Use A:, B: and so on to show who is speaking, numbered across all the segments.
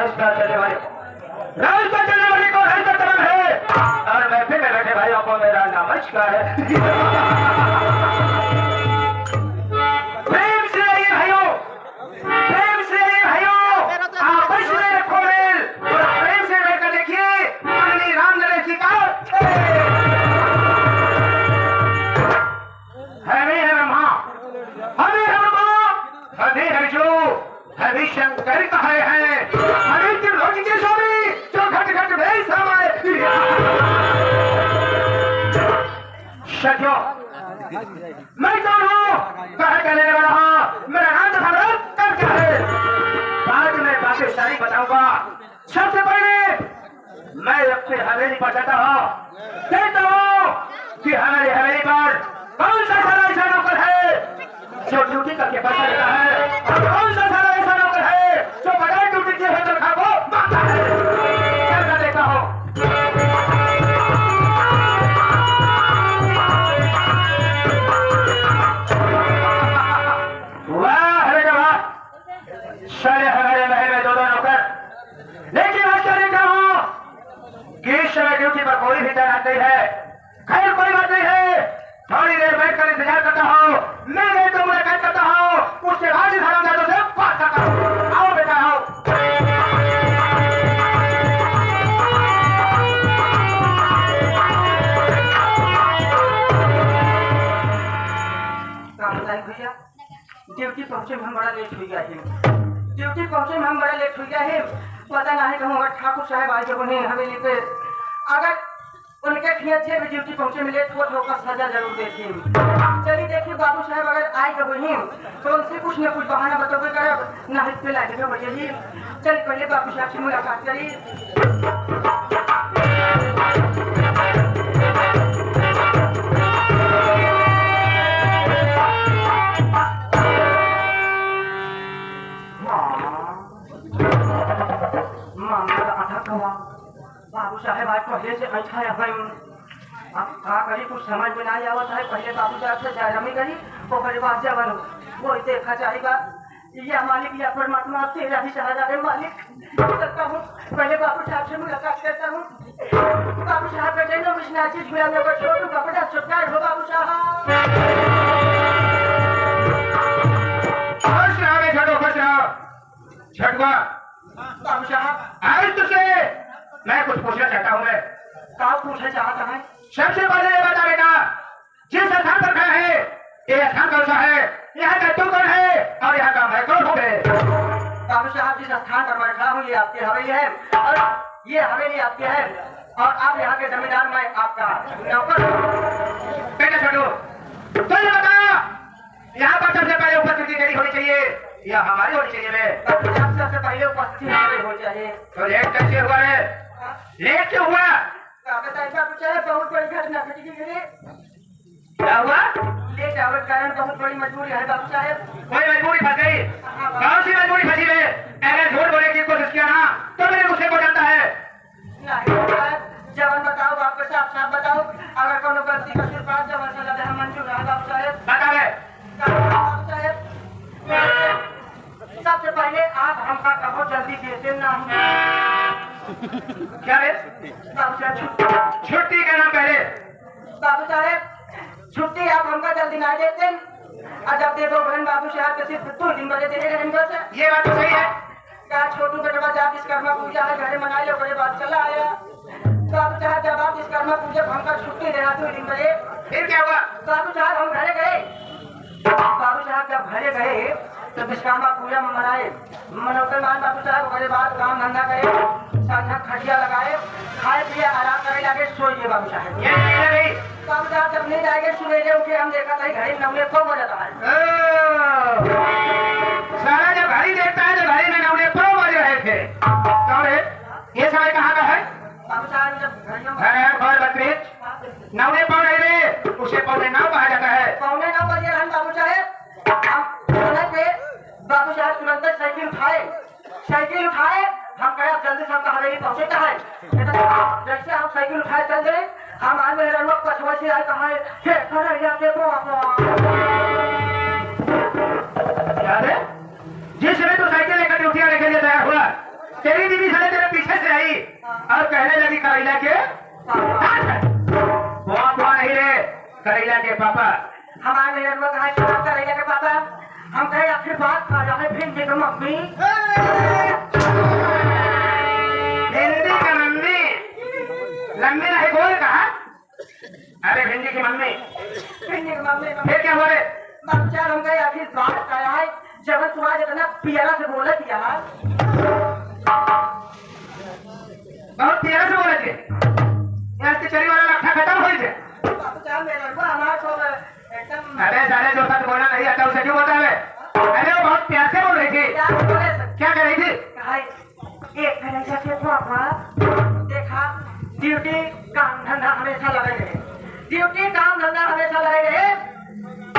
A: रास्ता चलने वाले को रास्ता तमाम है। और महफिल में बैठे भाइयों को मेरा नमस्कार है। प्रेम से आइए भाइयों, प्रेम से आइए भाइयों, आपस में रखो मेल और प्रेम से बैठकर देखिए अपनी राम नरेश जी का हरे ब्रह्मा, हरे ब्रह्मा, हरे हरिशो, हरि शंकर कहे हैं, हरि त्रिलोकी के स्वामी जो घट घट में समाये। सत्यो मैं कौन हूँ, कहे कहने वाला हूँ, मेरा नाम तो भगवत कर क्या है, बाद में बातें सारी बताऊंगा। सबसे पहले मैं अपनी हवेली पर जाता हूँ, कहता हूँ कि हमारी हवेली पर कौन सा सारा ऐसा नौकर है जो ड्यूटी करके पैसा लेता है, और कौन सा सारा ऐसा नौकर है जो बगैर ड्यूटी के तनख्वाह को मांगता है। चलकर देखता हूँ। वाह हरे वाह, सारे हमारे महल में दो नौकर, लेकिन आज क्या देखा हूँ कि इस समय ड्यूटी पर कोई भी तैनात नहीं है। खैर कोई बात नहीं है, थोड़ी देर बैठकर इंतजार करता हूँ, मैं नहीं तो मुलाकात करता हूँ, उसके बाद ही हरामजादों से बात करता हूँ। आओ बेटा आओ। भैया ड्यूटी पहुंचे में हम बड़ा लेट हो गया है, ड्यूटी पहुंचे में हम बड़ा लेट हो गया है। पता नहीं कहूँ अगर ठाकुर साहब आए जब उन्हें हवेली पे, अगर उनके खियाचे भी ड्यूटी पहुंचे में लेट हो तो उसका सजा जरूर देती। चलिए देखिए बाबू साहब अगर आए जब वहीं तो उनसे कुछ न कुछ बहाना बताओगे कर ना पे लाइट में बजेगी। चल पहले बाबू साहब से मुलाकात करिए। बाबू साहब आज पहले से अच्छा है भाई, अब कहा करी कुछ समझ में नहीं आवत है। पहले बाबू साहब से जयरमी करी वो बड़े बात जवन वो देखा जाएगा। या मालिक या परमात्मा आप तेरा ही सहारा है मालिक। करता हूँ पहले बाबू साहब से मुलाकात करता हूँ। बाबू साहब का जैनो विष्णा चीज मिला मेरे छोटू कपड़ा छुटकार हो बाबू साहब। छठवा
B: बाबू साहब
A: आज तुझसे मैं कुछ पूछना चाहता हूँ। मैं
B: क्या पूछना चाहता है?
A: सबसे पहले ये बता बेटा, जिस स्थान पर खड़ा है ये स्थान कौन सा है, यहाँ का तू कौन है और यहाँ का मैं कौन हूँ?
B: बाबू साहब जिस स्थान पर मैं खड़ा हूँ ये आपकी हवेली है और ये हवेली आपकी है और आप यहाँ के जमींदार, मैं आपका नौकर।
A: बेटा छोटू तो ये बता, यहाँ पर सबसे पहले उपस्थिति मेरी होनी चाहिए या हमारी होनी चाहिए?
B: सबसे पहले उपस्थिति हमारी हो चाहिए।
A: तो लेट कैसे हुआ है, लेट क्यों हुआ?
B: बहुत बड़ी घटना घट गई।
A: क्या हुआ?
B: लेट आने के कारण बहुत बड़ी मजबूरी है बाबू साहब।
A: कोई मजबूरी फंस गई? कौन सी मजबूरी फंसी है? अगर झूठ बोलने की कोशिश किया ना तो मेरे गुस्से को जानता है।
B: जवान बताओ बाप साहब, साफ बताओ अगर कोनो गलती का सुरपात जवान से लगे हम मंजूर है बाबू साहब।
A: बता दे
B: बाबू साहब सबसे पहले आप हमका कहो जल्दी देते नहीं।
A: क्या है?
B: बाबू साहब
A: छुट्टी का नाम पहले।
B: बाबू साहब छुट्टी आप हमका जल्दी ना देते और जब दे दो बहन बाबू साहब के सिर्फ 2 दिन बजे दे रहे हैं।
A: ये बात तो सही है।
B: क्या छोटू बेटा जब विश्वकर्मा पूजा है घरे मना लो बड़े बात चला आया। बाबू साहब जब आप विश्वकर्मा पूजा हमका छुट्टी देना 2 दिन बजे,
A: फिर क्या हुआ?
B: बाबू साहब हम घरे गए। बाबू साहब जब घरे गए तो विश्वकर्मा पूजा मनाए, मनोकर मान बाबू साहब बड़े बात काम धंधा करे, साथ खटिया लगाए, खाए पिए आराम करे लगे सोइए बाबू साहब। बाबू साहब जब नहीं जाएंगे सुबह उठे हम देखा था घड़ी 9 हो जाता है।
A: सारा जब घड़ी देखता है तो घड़ी में 9 बज रहे थे। कौन है ये समय कहाँ का है?
B: बाबू साहब जब घड़ियों
A: बकरीद 9 पौने में उसे 9:15 कहा जाता है।
B: 9:15 बजे रहन बाबू साहब। बाबू साहब तुरंत साइकिल उठाए हम कहे जल्दी से हमका हवेली पहुंचता है। जैसे हम साइकिल उठाए चल गए हम आए मेरे लोग पछुआ से आए कहा
A: जिस समय तो साइकिल लेकर ड्यूटियां लेके लिए तैयार हुआ तेरी बीवी साले तेरे पीछे से आई और कहने लगी करेला के बुआ नहीं रे, करेला के पापा।
B: हमारे नजर कहा करेला के पापा, हम कहे आखिर बात आ जाए भिंडी की मम्मी।
A: भिंडी का मम्मी, लंबी नहीं बोल कहा। अरे भिंडी की मम्मी,
B: भिंडी की मम्मी
A: फिर क्या हो रहे?
B: बच्चा हम कहे आखिर बात क्या है, जब तू आज इतना प्यारा से बोले किया
A: बहुत प्यारा से बोले थे। यहाँ से चरी वाला लट्ठा खत्म हो गया। अरे सारे जो सच बोलना नहीं आता उसे क्यों बतावे? अरे वो बहुत प्यार से बोल रही थी। क्या कर रही थी?
B: एक करेला के पापा देखा, ड्यूटी काम धंधा हमेशा लगे रहे, ड्यूटी काम धंधा हमेशा लगे रहे।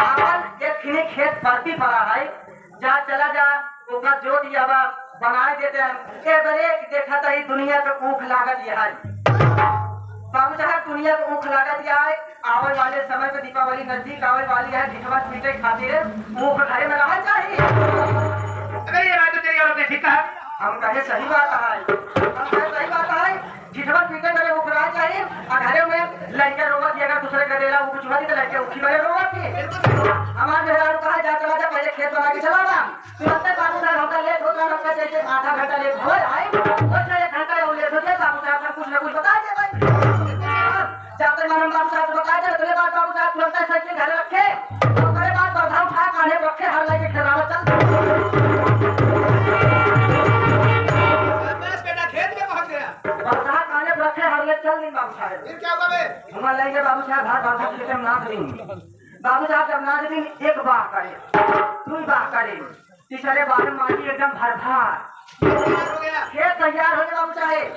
B: आपन एक खिनी खेत भर्ती पड़ा है, जा चला जा ओका जोत यावा बनाए देते हैं। ए बरे देखा तो दुनिया पे ऊख लागत यह है बाबू साहब, दुनिया पे ऊख लागत यह है। आवे वाले समय पे दीपावली नजदीक आवे वाली है, ढिठवा पीटे खातिर ऊख घरे में रहना चाहिए।
A: अरे ये बात तो तेरी औरत ने ठीक कहा।
B: हम कहे सही बात है, हम कहे सही बात है। ढिठवा पीटे करे ऊख रहना चाहिए और घरे में लड़के रोवा की अगर दूसरे करेला ऊख चुहा दी तो लड़के ऊखी वाले रोवा की। हमारे मेहरारू कहा जा चला जा पहले खेत बना के चला ना, तुरंत बाबू साहब हमका लेट होता है, हमका जैसे आधा घंटा लेट हो जाए वैसे 1 घंटा और लेट हो जाए। बाबू साहब ने कुछ न कुछ बता दे भाई, जाते मन बाबू साहब बता दे। अगले बार बाबू साहब तुरंत साइकिल घर रखे, अगले बार बरधा उठा कान्हे रखे, हर लेके खेलावा चल बरधा कान्हे रखे, हर ले चल दी बाबू साहब।
A: फिर क्या हुआ बे?
B: हमारे लेके बाबू साहब हर बाधा के टाइम नाच दी। बाबू साहब जब नाच दी एक बार करे, 2 बार करे, तीसरे बार में माटी एकदम भर भर
A: हो गया।
B: खेत तैयार हो गया बाबू साहेब।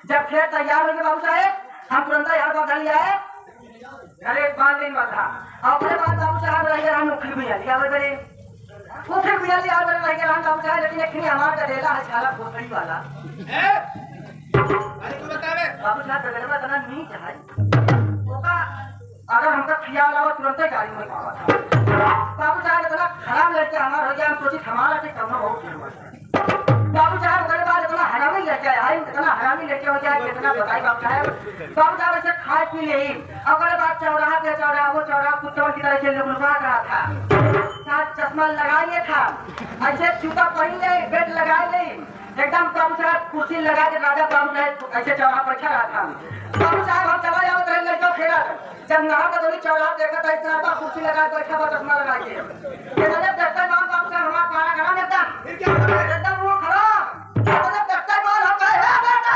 B: जब खेत तैयार हो गया बाबू साहेब, हम तुरंत यार बदल लिया है घरे 5 दिन बाद था। अपने बाद बाबू साहब रह गए, हम उखी भी लिया बड़े उखी भी लिया बड़े रह गए हम बाबू साहब। लेकिन एक हमारा करेला है छाला पोखरी वाला।
A: अरे तू बता बे।
B: बाबू साहब करेला इतना नीच है, ओका अगर हमका ख्याल आवा तुरंत गाड़ी में पावा था। बाबू साहब इतना खराब लड़के हमारा हो गया, हम सोची हमारा के कम बहुत बाबू साहब करे बाद इतना हरामी लेके आया, इतना हरामी लेके हो जाए कितना बताई बाबू साहब। बाबू साहब ऐसे खाए पी ले अगले बात चौराहा पे चौराहा कुत्तों की तरह से लुका रहा था, साथ चश्मा लगाए था, ऐसे जूता पहन ले, बेल्ट लगाए ले, एकदम बाबू साहब कुर्सी लगा के राजा बाबू साहब ऐसे चौराहा पर खड़ा था। बाबू साहब हम चला जाओ तो लड़का खेला, जब नहा का दोनों चौराहा देखा था इतना कुर्सी लगा बैठा हुआ चश्मा लगा के देखता है बाबू साहब हमारा पारा खड़ा एकदम वो खड़ा देखता है बाल हम कहे बेटा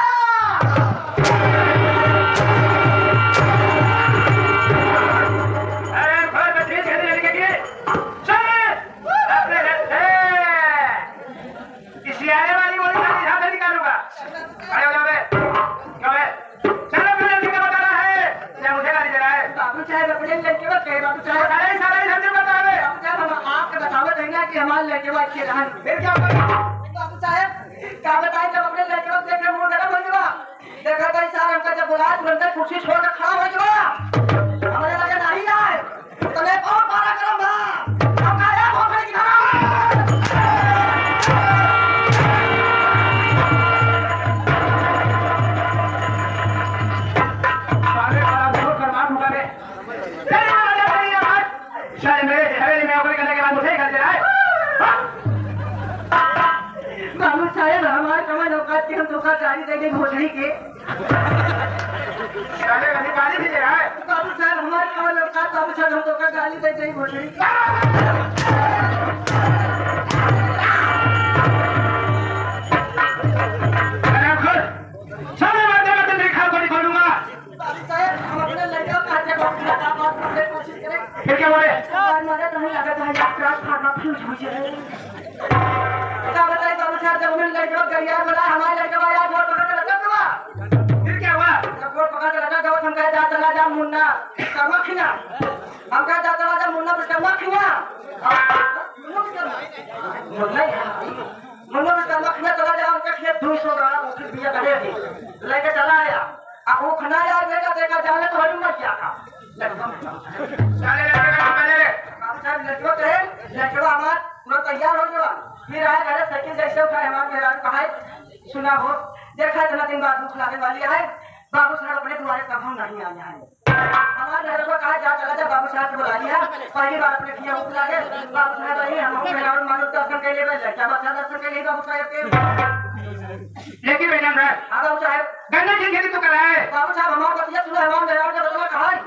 B: हमारे लड़के अच्छे रहन। फिर क्या बाबू साहब क्या बताए, जब अपने लड़के को देख मुंह गरम हो गया, देखा था साहब हमका जब बुलाया तुरंत कुर्सी छोड़ के खड़ा हो गया, हमारे लगे नहीं आए तो मैं बहुत बड़ा करम था हम आया बहुत की तरह
A: सारे बड़ा बहुत खरमात हुआ रे। शायद मेरे हवेली में नौकरी करने के बाद मुझे घर चला है।
B: बाबू साहब हमारे कमर औकात की हम धोखा गाड़ी देंगे घोषणी के
A: अधिकारी भी दे रहा है।
B: बाबू साहब हमारे कमर औकात, बाबू साहब हम धोखा गाड़ी देंगे घोषणी के
A: फिर क्या बोले?
B: नहीं लगा था यात्रा खाना फ्यूज हुई है। क्या बताइए बाबू साहब, जब उन्होंने लड़के को गैया बोला हमारे लड़के वाला गोड़ पकड़ के लगा हुआ।
A: फिर क्या हुआ?
B: जब गोड़ पकड़ के लगा गया हम कहे जा चला जा मुन्ना कमा खिया, हम कहे जा चला जा मुन्ना कमा खिया, मुन्ना कमा खिया चला जा, उनके खेत 200 ग्राम उखी बिया करे थे लेके चला आया। अब वो खाना यार देखा देखा जाने तो हरी मत क्या था लड़कियों कहे लड़कियों हमारा पूरा तैयार हो गया। फिर आया घरे साइकिल जैसे उठाए हमारे मेहरारू कहा सुना हो, देखा इतना दिन बाद भूख लागने वाली है। बाबू साहब अपने तुम्हारे कभी नहीं आने हैं। हमारे घर को कहा जा चला जा, बाबू साहब को बुला लिया। पहली बार अपने किया भूख लागे, बाबू साहब आई, हम और मानो दर्शन के लिए बैठ क्या बात दर्शन के लिए बाबू साहब के।
A: लेकिन बेटा
B: हाँ बाबू साहब,
A: गन्ने की खेती तो कर रहा है।
B: बाबू साहब हमारे बतिया सुना, हमारे ड्राइवर के बदला कहा है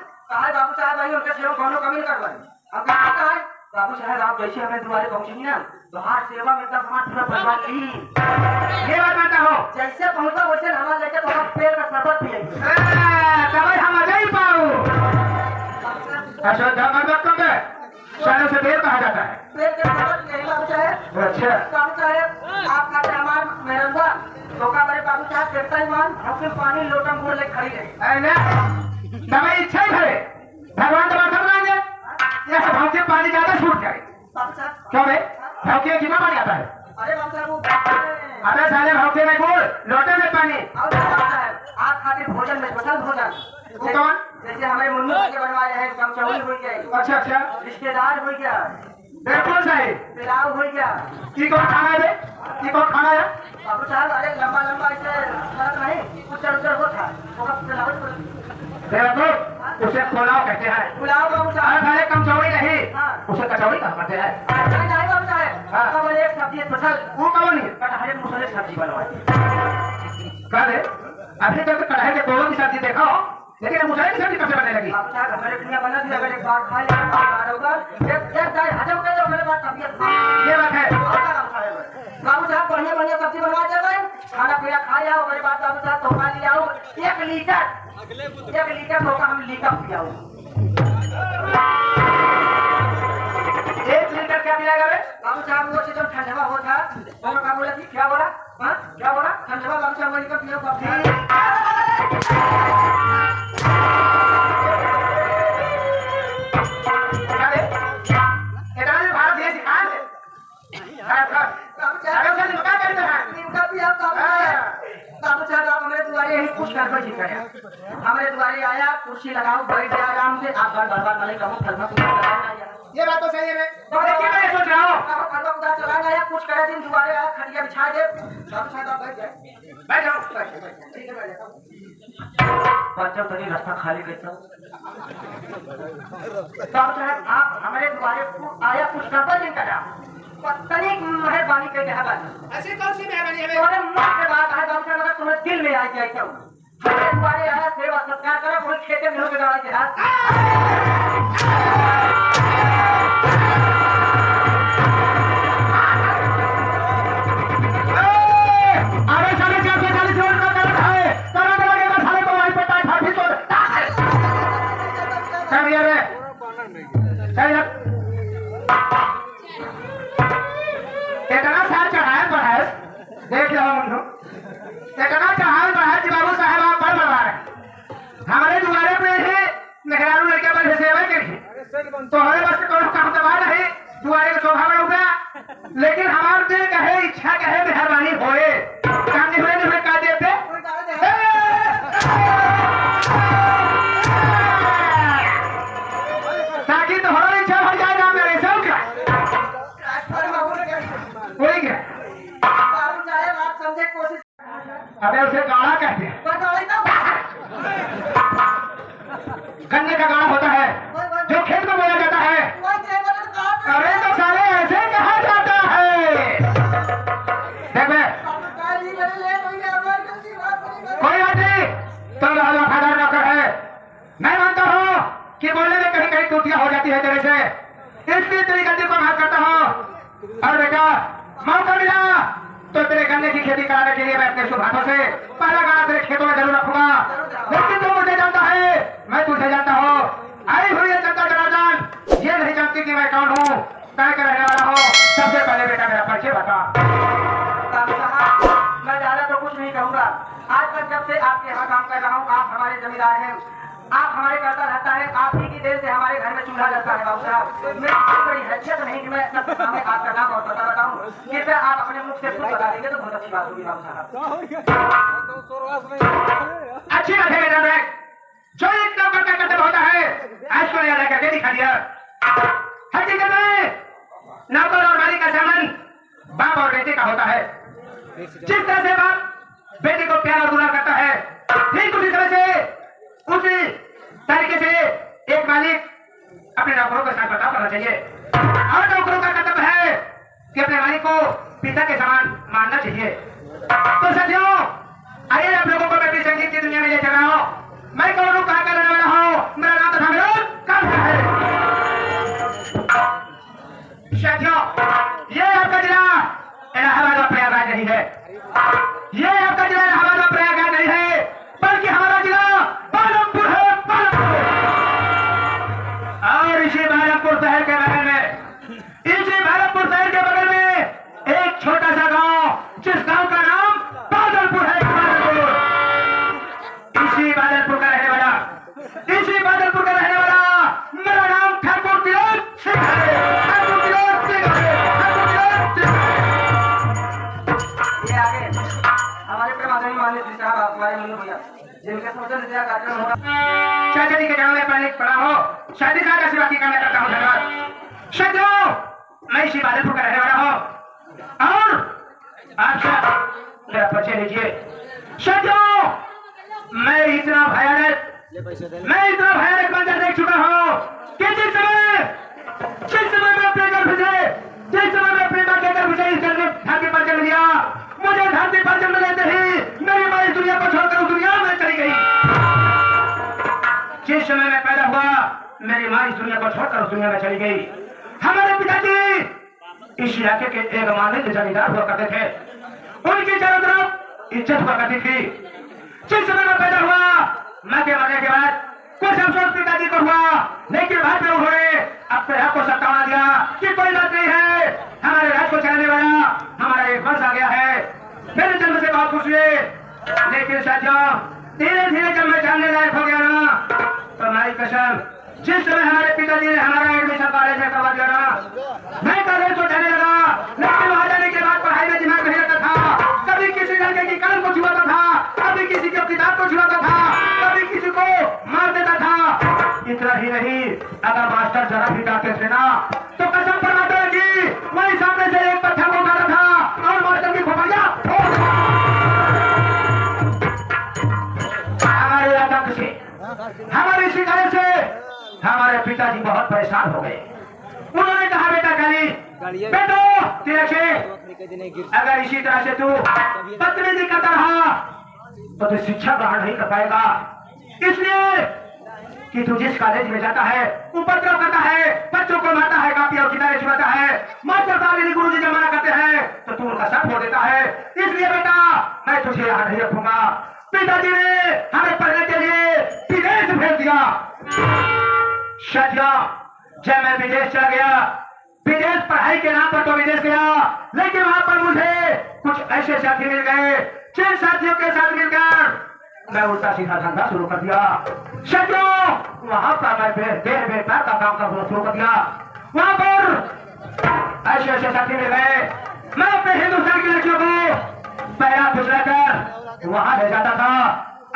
B: बाबू साहब आई, उनके सेवा कौन कमी नहीं करवाई। अब कहा है बाबू साहब, आप जैसे हमें तुम्हारे पहुंचेंगी ना तो हर सेवा में एकदम हमारा पूरा परिवार की
A: ये बात मानता हो।
B: जैसे पहुंचा वैसे हमारा लेके तो हम पेड़ का शरबत पिएंगे।
A: तब हम आ ही पाओ। अश्वत्था मत कम है, शायद से देर कहा जाता है।
B: पेड़ के शरबत पिएंगे बाबू साहब।
A: अच्छा
B: बाबू साहब, आप खाते हमारे मेहरबा धोखा बड़े बाबू साहब देखता ही मान अपने पानी लोटा मुंह ले खड़ी रही
A: ना तब इच्छा ही भरे भगवान तो बात बनाएंगे या भाव के पानी ज्यादा छूट जाए।
B: बाबू साहब
A: क्यों भाई भाव के कितना पानी आता है?
B: अरे बाबू साहब वो
A: अरे साले भाव के में गुड़ लोटे में पानी।
B: और बाबू साहब आप खाते भोजन में स्पेशल भोजन
A: वो कौन?
B: जैसे हमारे मुन्नू के बनवाए हैं, कमचौली हो गया,
A: अच्छा अच्छा
B: रिश्तेदार हो गया,
A: बिल्कुल सही।
B: पिलाव हो गया।
A: की कौन खाना है बे? की कौन खाना है?
B: बाबू साहब अरे लंबा लंबा ऐसे सड़क नहीं उच्चर उच्चर होता वो पिलावट
A: देखो उसे पुलाव कहते हैं।
B: पुलाव बाबू
A: अरे
B: साहब
A: साले कमचौड़ी नहीं
B: हाँ।
A: उसे कचौड़ी कहा करते हैं।
B: नहीं नहीं बाबू साहब
A: हाँ।
B: अब एक सब्जी स्पेशल
A: वो कौन है?
B: कटहरे मुसले सब्जी बनवाई।
A: कल अभी तक कढ़ाई के गोलों की सब्जी देखा हो, लेकिन मुझे की सब्जी कब से बनने लगी?
B: बाबू साहब हमारे दुनिया बना थी, अगर एक बार खा लिया बार होगा एक दाई हजम कर दो मेरे बाद तबीयत
A: ये बात है।
B: बाबू साहब बढ़िया बढ़िया सब्जी बनवा देंगे, खाना पीना खा जाओ, मेरे बाद बाबू साहब धोखा ले आओ 1 लीटर धोखा हम लीटर पियाओ।
A: 1 लीटर क्या पिलाएगा बे?
B: बाबू साहब वो जो ठंडवा होता वो का बोला कि क्या बोला? हाँ क्या बोला? ठंडवा बाबू साहब वही का पियो हमारे द्वारे आया, कुर्सी लगाओ, बैठ जाए आराम से, आप बार नहीं कहो
A: ये बात तो सही है। तो देखिए मैं सोच रहा हूँ
B: चलाना आया, कुछ करे दिन दोबारे आया, खटिया बिछा दे, बैठ जाए,
A: बैठ जाओ।
B: ठीक है बैठ जाओ। बच्चों तो नहीं रास्ता खाली कैसा साहब साहब आप हमारे द्वारे आया, कुछ करता नहीं करा, तनिक मेहरबानी कर दे बात।
A: ऐसी कौन सी मेहरबानी है?
B: तुम्हारे मुंह के बात है बाबू साहब, अगर तुम्हें दिल में आ जाए तो हमारे द्वारे आया, सेवा सत्कार करो, कोई खेते में होकर डाला के हाथ।
A: अरे साले 440 वोल्ट का करंट है, करंट लगेगा साले को वहीं पे टाइट फाटी तो चल यार चल यार कितना साल चढ़ाए बढ़ाए देख लो मुन्नू, कितना चढ़ाए बढ़ाए कि बाबू साहब आप पर बनवा रहे हमारे द्वारे पे ही मेहरारू लड़के पर सेवा करी तो हमारे बस कौन काम दबा रहे द्वारे का शोभा बढ़ूंगा, लेकिन हमारे दिल कहे इच्छा कहे मेहरबानी होए काम नहीं हुए का देते ताकि तुम्हारा इच्छा हो जाए ना मेरे सब का हो गया।
B: बाबू साहब आप समझे कोशिश
A: अबे उसे गाड़ा कहते हैं, गन्ने का गाड़ा होता है जो खेत में बोया जाता है। अरे तो साले ऐसे कहा जाता है। देख बे कोई बात नहीं, तो वफादार नौकर है, मैं मानता हूँ कि बोलने में कहीं कहीं त्रुटियां हो जाती है तेरे से, इसलिए तेरी गलती को माफ करता हूँ। और बेटा मौका मिला तो तेरे गन्ने की खेती कराने के लिए मैं अपने शुभ हाथों से पहला गाना तेरे खेतों में जरूर रखूंगा, लेकिन तू मुझे जानता है मैं तुझे जानता हूँ। आई हुई है जनता जनार्दन ये नहीं जानती कि मैं कौन हूँ, कहीं का रहने वाला हूँ। सबसे पहले बेटा मेरा परिचय बता।
B: बाबू साहब मैं ज्यादा तो कुछ नहीं कहूँगा, आज तक जब से आपके यहाँ काम कर रहा हूँ, आप हमारे जमींदार हैं, आप हमारे करता रहता है, आप ही की देर से हमारे घर में चूल्हा जलता है। बाबू साहब मेरी कोई बड़ी हैसियत नहीं कि मैं सब सामने आपका नाम और पता बताऊँ, कृपया आप अपने मुख से खुद बता देंगे तो बहुत अच्छी बात होगी। बाबू साहब
A: अच्छी बात है बेटा, मैं जो एक नौकर का कर्तव्य होता है आज को याद करके दिखा दिया। हकीकत में नौकर और मालिक का संबंध बाप और बेटे का होता है। जिस तरह से बाप बेटी को प्यार और दुलार करता है, ठीक उसी तरह से उसी तरीके से एक मालिक अपने नौकरों के साथ बर्ताव करना चाहिए और नौकरों का कर्तव्य है कि अपने मालिक को पिता के समान मानना चाहिए। तो साथियों, आइए आप लोगों को मैं अपनी संगीत की दुनिया में ले चल रहा हूँ। मैं कौन हूँ, कहाँ का रहने वाला हूँ, मेरा नाम तथा मेरा काम क्या है। साथियों, ये आपका जिला इलाहाबाद और प्रयागराज नहीं है, ये आपका जिला इलाहाबाद और प्रयागराज नहीं है, बल्कि हमारा जिला पालमपुर है, पालमपुर। और इसी पालमपुर शहर के बगल में, इसी पालमपुर शहर के बगल में एक छोटा सा गांव, जिस गांव का नाम बादलपुर है, बादलपुर। इसी बादलपुर का रहने वाला, इसी बादलपुर का रहने वाला मेरा नाम ठाकुर तिलक सिंह है, ठाकुर तिलक सिंह है, ठाकुर तिलक सिंह है।
B: ये आगे हमारे प्रेमादरणी माननीय श्री साहब हमारे मुन्नू भैया जिनके सोचने से यह कार्यक्रम होगा।
A: चाचा जी के जन्म में पहले पड़ा हो, शादी का आशीर्वाद की कामना करता हूँ। धन्यवाद। साथियों, मैं इसी बादलपुर का रहने वाला हूँ और आप मेरा परिचय लीजिए। साथियों, मैं इतना भयानक मंजर देख चुका हूँ कि जिस समय मैं अपने गर्भ से, जिस समय मैं अपने मां के गर्भ से इस धरती पर जन्म लिया, मुझे धरती पर जन्म लेते ही मेरी मां इस दुनिया को छोड़कर उस दुनिया में चली गई। जिस समय मैं पैदा हुआ, मेरी मां इस दुनिया को छोड़कर उस दुनिया में चली गई। हमारे पिताजी इस इलाके के एक मालिक जमींदार हुआ करते थे, उनकी चारों तरफ इज्जत हुआ करती थी। जिस समय मैं पैदा हुआ, मां के मरने के बाद कुछ अफसोस पिताजी को हुआ, लेकिन बाद में उन्होंने अपने हक को सत्तावना दिया कि कोई बात नहीं है, हमारे राज्य को चलाने वाला हमारा एक वंश आ गया है। मेरे जन्म से बहुत खुश हुए, लेकिन साथियों, धीरे धीरे जब मैं जानने लायक हो गया ना, तो हमारी कसम, जिस समय हमारे पिताजी ने हमारा एडमिशन कॉलेज में करवा दिया ना, मैं कॉलेज को जाने लगा, लेकिन वहां जाने के बाद पढ़ाई में दिमाग नहीं लगता था। कभी किसी लड़के की कलम को छुआता था, कभी किसी की किताब को छुआता था, कभी किसी को मार देता था। इतना ही नहीं, अगर मास्टर जरा भी डांटते थे ना, तो कसम पर माता की वही सामने से एक पत्थर को उठाता था और मास्टर की खोपड़िया हमारे आतंक से, हमारी शिकायत से हमारे पिताजी बहुत परेशान हो गए। उन्होंने कहा, बेटा काली, बेटो तिलक सिंह, अगर इसी तरह से तू बदतमीजी करता रहा तो तू शिक्षा ग्रहण नहीं कर पाएगा, इसलिए कि तू जिस कॉलेज में जाता है, उपद्रव करता है, बच्चों को मारता है, कापी और किताबें छुपाता है, मास्टर साहब यदि गुरुजी जब मना करते हैं तो तू उनका सर फोड़ देता है, इसलिए बेटा मैं तुझे यहाँ नहीं रखूंगा। पिताजी ने हमें पढ़ने के लिए विदेश भेज दिया। साथियों, जब मैं विदेश चला गया, विदेश पढ़ाई के नाम पर तो विदेश गया, लेकिन वहां पर मुझे कुछ ऐसे साथी मिल गए जिन साथियों के साथ मिलकर मैं उल्टा सीधा धंधा शुरू कर दिया। साथियों, वहां पर मैं देर बेकार का काम करना शुरू कर दिया। वहां पर ऐसे ऐसे साथी मिल गए, मैं अपने हिंदुस्तान की लड़कियों को पहला फुसलाकर वहां ले जाता था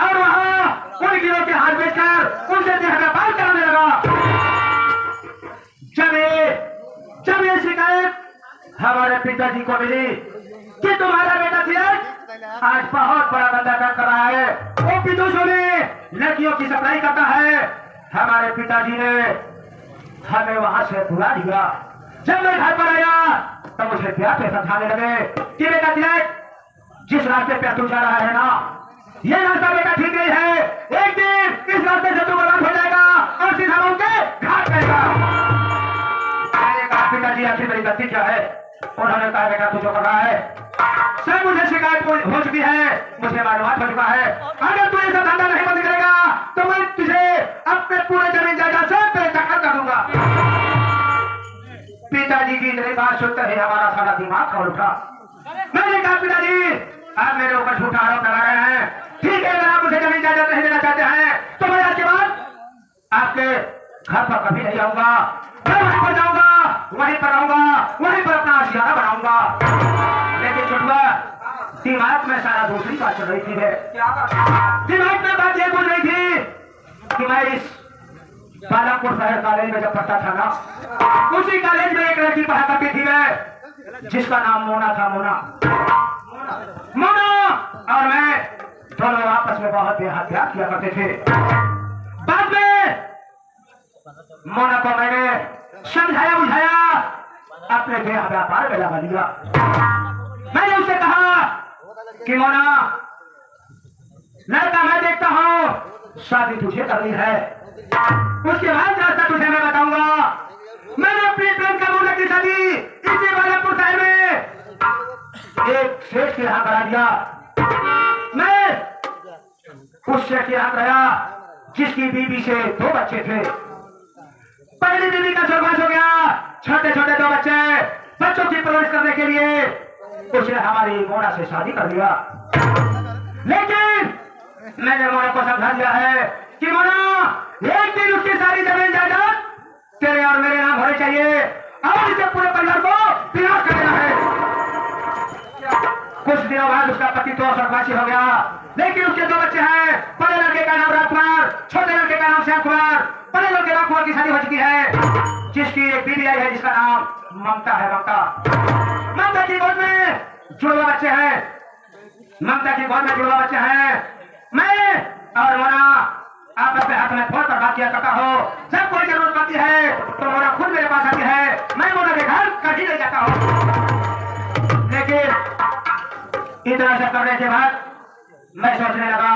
A: और वहां उन गिरोह के हाथ बेचकर उनसे देह व्यापार कराने लगा। जब ये शिकायत हमारे पिताजी को मिली कि तुम्हारा बेटा तिलक आज बहुत बड़ा धंधा कर रहा है, वो विदेशों में लड़कियों की सप्लाई करता है, हमारे पिताजी ने हमें वहां से बुला लिया। जब मैं घर पर आया तो मुझे प्यार से समझाने लगे कि बेटा तिलक, जिस रास्ते पे तू जा रहा है ना, ये रास्ता बेटा ठीक नहीं है, एक दिन इस रास्ते से तू बर्बाद हो जाएगा और सीधा उनके घाट जाएगा। मैंने कहा, पिताजी आखिर मेरी गलती क्या है? उन्होंने कहा, बेटा तू जो कर रहा है सब मुझे शिकायत हो चुकी है, मुझे मालूमात हो चुका है, अगर तू ये सब धंधा नहीं बंद करेगा तो मैं तुझे अपने पूरे जमीन जायदाद से बेदखल कर दूंगा। पिताजी की इतनी बात सुनते ही हमारा सारा दिमाग खोल उठा। मैंने कहा, पिताजी आप मेरे ऊपर झूठा आरोप लगा रहे हैं, ठीक है, अगर आप मुझे जमीन जायदाद नहीं देना चाहते हैं तो मैं आज के बाद आपके घर पर कभी नहीं आऊंगा, मैं वहीं पर जाऊंगा, वहीं पर रहूंगा, वहीं पर अपना आशियाना बनाऊंगा। लेकिन छुटवा, दिमाग में सारा दूसरी बात चल रही थी। दिमाग में बात यह बोल रही थी कि मैं इस बालापुर शहर कॉलेज में जब पढ़ता था ना, उसी कॉलेज में एक लड़की पढ़ा करती थी मैं, जिसका नाम मोना था। मोना और मैं आपस में बहुत बेहद प्यार किया करते थे। बाद में मोना को मैंने समझाया बुझाया, अपने देह व्यापार में लगा दिया। मैंने उससे कहा कि मोना, लड़का मैं देखता हूं, शादी तुझे करनी है, उसके बाद रास्ता तुझे मैं बताऊंगा। मैंने अपनी प्रेम का मोना की शादी इसी बालापुर शहर में एक सेठ के यहाँ करा दिया। मैं उस सेठ के यहाँ गया जिसकी बीवी से 2 बच्चे थे। पहली बीवी का स्वर्गवास हो गया, छोटे छोटे 2 बच्चे, बच्चों की परवरिश करने के लिए उसने हमारी मोना से शादी कर लिया। लेकिन मैंने मोना को समझा दिया है कि मोना, एक दिन उसकी सारी जमीन जायदाद तेरे और मेरे नाम होने चाहिए और इसे पूरे परिवार को विनाश कर देना है। कुछ दिनों बाद उसका पति तो स्वर्गवासी हो गया, लेकिन उसके 2 बच्चे हैं। बड़े लड़के का नाम राजकुमार, छोटे लड़के का नाम श्याम कुमार। बड़े लड़के राजकुमार की शादी हो चुकी है, जिसकी एक बीवी आई है जिसका नाम ममता है। ममता की गोद में जुड़वा बच्चे हैं। ममता की गोद में जुड़वा बच्चे हैं। मैं और मोना आपस में हाथ में फोन पर बात किया करता हो। जब कोई जरूरत पड़ती है तो मोना खुद मेरे पास आती है, मैं मोना के घर कभी नहीं जाता हूँ। लेकिन इतना सब करने के बाद मैं सोचने लगा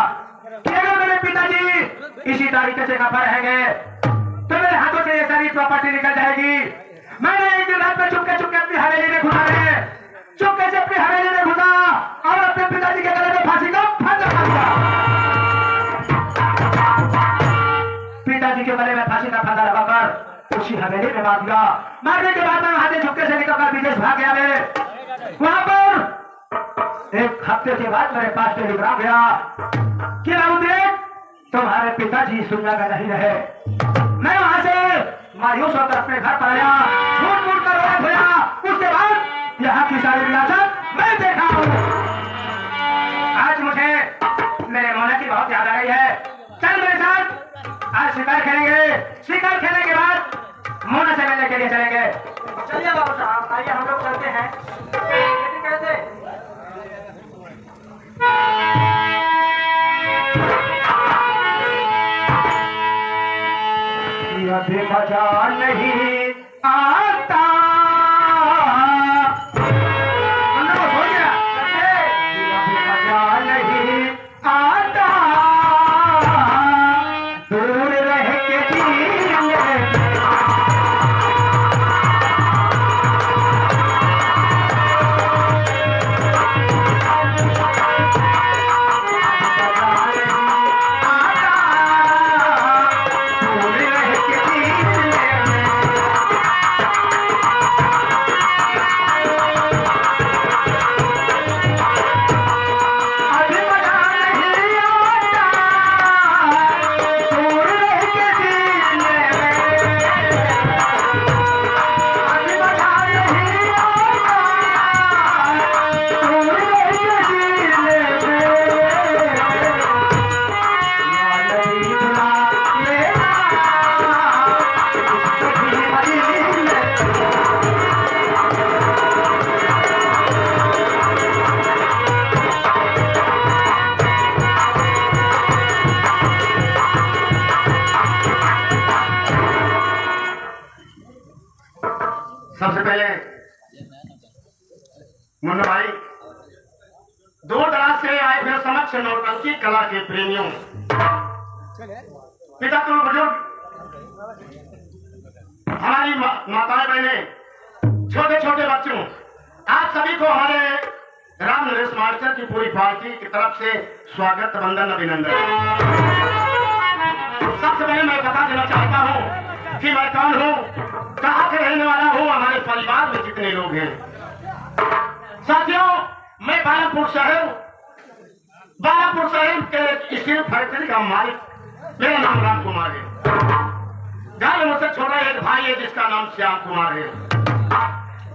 A: कि अगर मेरे पिताजी इसी तरीके से खफा रहेंगे तो मेरे हाथों से ये सारी प्रॉपर्टी निकल जाएगी। मैंने एक दिन रात में चुपके चुपके अपनी हवेली में घुसा है, चुपके से अपनी हवेली में घुसा और अपने पिताजी के गले में फांसी का फंदा मार दिया। पिताजी के गले में फांसी का फंदा लगाकर उसी हवेली में मार दिया। मारने के बाद मैं वहां से चुपके से निकलकर विदेश भाग गया। मैं वहां पर एक हफ्ते के बाद मेरे पास टेलीग्राम गया कि बाबू देख, तुम्हारे पिताजी इस दुनिया में नहीं रहे। मैं वहां से मायूस होकर अपने घर पर आया, मूड मूड कर रोया धोया। उसके बाद यहाँ की सारी विरासत मैं देखा हूँ। आज मुझे मेरे मोना की बहुत याद आ रही है। चल मेरे साथ आज शिकार खेलेंगे। शिकार खेलने के बाद मोना से मिलने के लिए चलेंगे।
B: चलिए बाबू साहब, आइए हम लोग चलते हैं। कैसे
A: अभी मजा नहीं आता, हो गया अभी मजा नहीं आता, दूर रह के सबसे पहले मुन्ना भाई, दूर दराज से आए हुए समक्ष नौटंकी कला के प्रेमियों, पिता तुम बुजुर्ग, हमारी माताएं बहनें, छोटे छोटे बच्चों, आप सभी को हमारे राम नरेश मास्टर की पूरी पार्टी की तरफ से स्वागत, वंदन, अभिनंदन। सबसे पहले मैं बता देना चाहता हूँ कि मैं कौन हूँ, कहाँ से रहने वाला हूँ, हमारे परिवार में कितने लोग हैं। साथियों, मैं बालापुर शहर के स्टील फैक्ट्री का मालिक, मेरा नाम राम कुमार है। घर में मुझसे छोटा एक भाई है जिसका नाम श्याम कुमार है।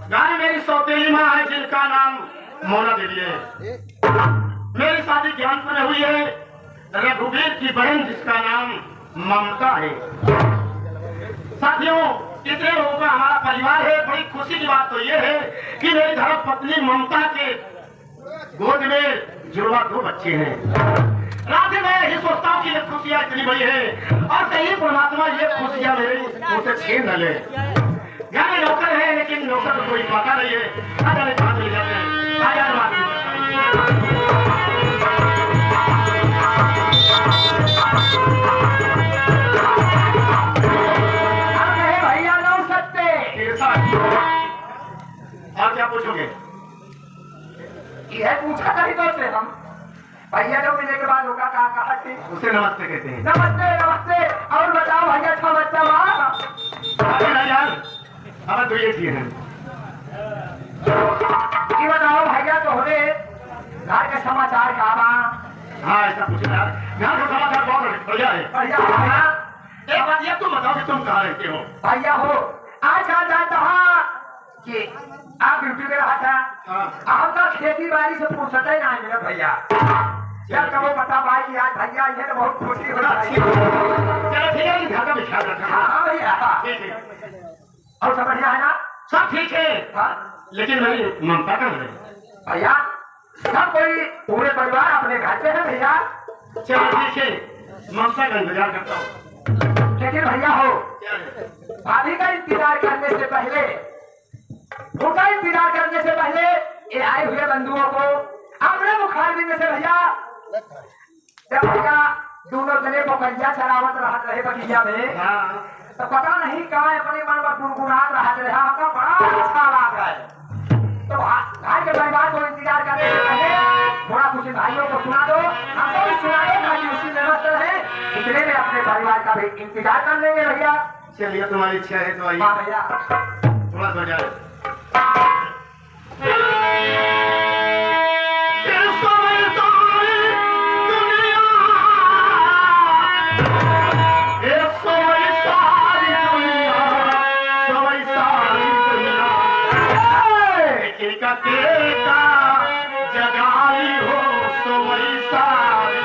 A: घर में मेरी सौतेली माँ है जिनका नाम मोना देवी है। मेरी शादी ज्ञानपुर में हुई है रघुवीर की बहन जिसका नाम ममता है। साथियों, इतने लोगों का हमारा परिवार है। बड़ी खुशी की बात तो ये है कि मेरी धर्म पत्नी ममता के गोद में जुड़वा 2 बच्चे हैं। रात में मैं यही सोचता हूँ कि ये खुशियाँ इतनी बड़ी है और कहीं परमात्मा ये खुशियाँ मेरी मुझसे छीन न ले। घर में नौकर है लेकिन नौकर को कोई पता नहीं है, आ जाने कहाँ चले जाते हैं। आ जाने
B: भैया लो सकते।
A: और क्या पूछोगे?
B: यह पूछा कहीं तो से हम भैया जो मिलने के बाद होगा कहा थी
A: उसे नमस्ते कहते हैं।
B: नमस्ते नमस्ते। और बताओ भैया अच्छा बच्चा वहाँ
A: यार अब तो ये थी है।
B: ये बताओ भैया तो होने घर के समाचार का
A: हाँ ऐसा पूछो यार, घर का समाचार बहुत बढ़िया है।
B: बढ़िया भैया
A: एक बात ये तुम बताओ कि तुम कहाँ रहते हो?
B: भैया हो आज आ जाता कि आप ड्यूटी में रहा था। आपका खेती बाड़ी से फुर्सत ही नहीं मिला भैया। जब कहो बता भाई कि आज भैया ये तो बहुत खुशी हो रही है।
A: चलो ठीक है, घर का भी ख्याल रखना।
B: हाँ भैया
A: ठीक है।
B: और सब बढ़िया है ना?
A: सब ठीक है।
B: हाँ
A: लेकिन मेरी ममता कहाँ है?
B: भैया सब कोई पूरे परिवार अपने घर पे है भैया।
A: चलो ठीक है, ममता का इंतजार करता हूँ।
B: लेकिन भैया हो भाभी का इंतजार करने से पहले उनका इंतजार करने से पहले ये आए हुए बंधुओं को अपने मुखार देने से भैया जब भैया दोनों जने बकरिया चरावत रहे बगिया में तो पता नहीं कहाँ अपने मन में गुनगुनात रहे आपका बड़ा अच्छा लाग रहा है। तो भाई के परिवार को इंतजार करने से पहले थोड़ा कुछ भाइयों को सुना दो, हमको भी सुना दो ताकि उसी व्यवस्था रहे। इतने में अपने परिवार का भी इंतजार कर लेंगे भैया।
A: चलिए तुम्हारी इच्छा है तो आइए।
B: हाँ भैया
A: थोड़ा सा जाए। जगाई हो सोई सारी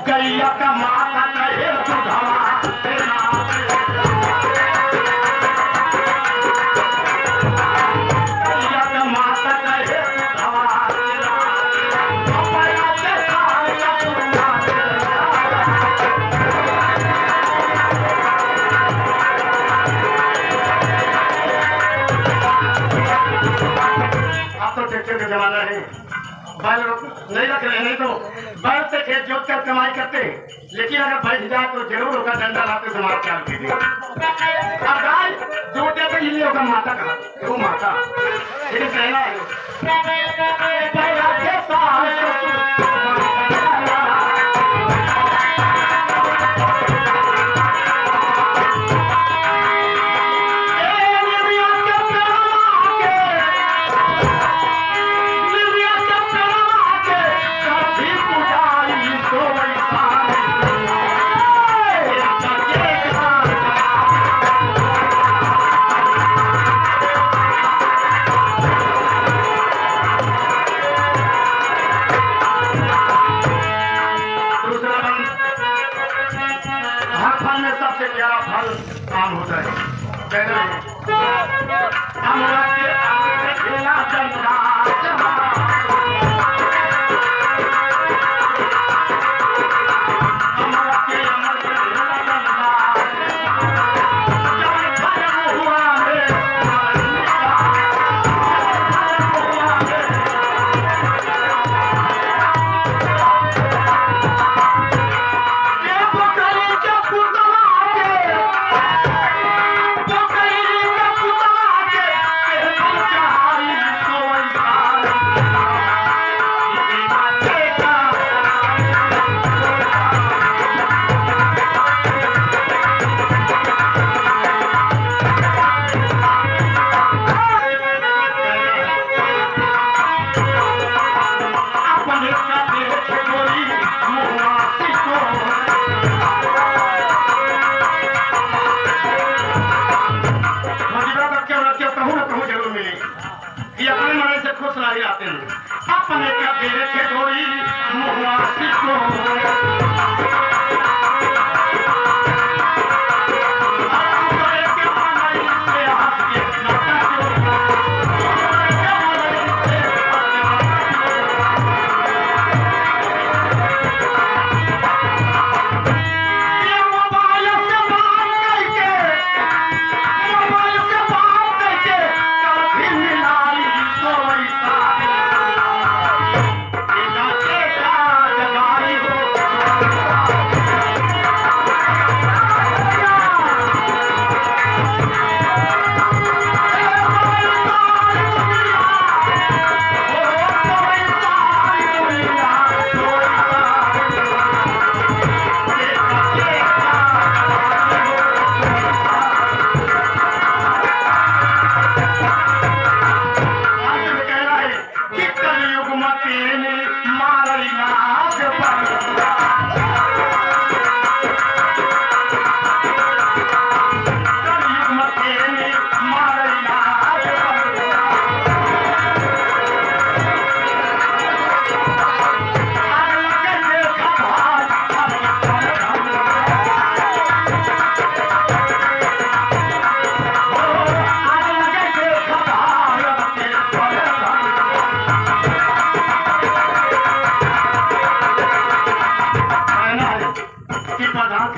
A: गैया का माता कहे सुधामा गैया का माता कहे अब तो ट्रैक्टर का जमाना है, बैल नहीं रख रहे, नहीं तो बैल से खेत जोत कर कमाई करते, लेकिन अगर बैठ जाए तो जरूर होगा डंडा लाते समाज चाल के लिए। और गाय जोते तो ये होगा माता का, वो माता ये कहना
C: मिली कि अपने मन से खुश नहीं आते हैं अपने क्या दे रखे थोड़ी मुहासी को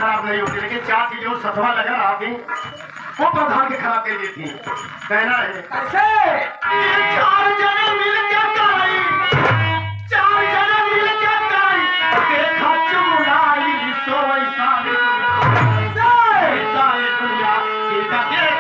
C: खराब नहीं होती लेकिन चार चीजें जो सतवा लगा रहा थी वो प्रधान के खराब कर दी थी कहना है
B: कैसे
C: चार जने मिल के कराई चार जने मिल के कराई देखा चुराई सोई सारी दुनिया की देखा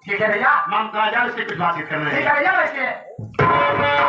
B: ठीक है भैया
C: ममता इससे कुछ बातचीत करना है
B: ठीक है भैया वैसे